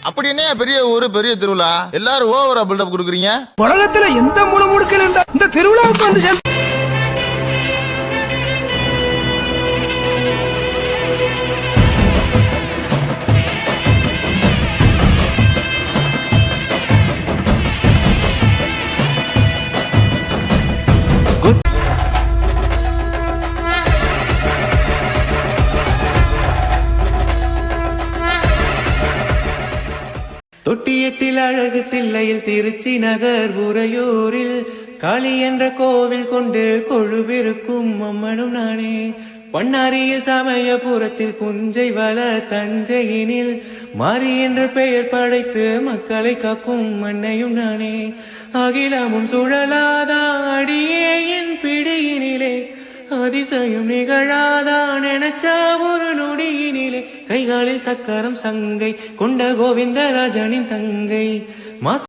அப்படி என்ன பெரிய ஊரு பெரிய திருவிழா எல்லாரும் ஓவரா பில்டப் கொடுக்குறீங்க? உலகத்துல எந்த மூல முடுக்கல இந்த திருவிழாவுக்கு வந்து தொட்டியத்தில் அழகு தில்லையில் திருச்சி நகர் உறையூரில் காளி என்ற கோவில் கொண்டு கொழுவிருக்கும் அம்மனும் நானே. பண்ணாரியில் சமயபுரத்தில் புஞ்சை வள தஞ்சையினில் மாறி என்ற பெயர் படைத்து மக்களை காக்கும் மண்ணையும் நானே. அகிலமும் சுழலாதா அடியே என் பிடியினிலே அதிசயம் நிகழாதான் நினைச்சா ஒரு நொடியினிலே. கைகளில் சக்கரம் சங்கை கொண்ட கோவிந்தராஜனின் தங்கை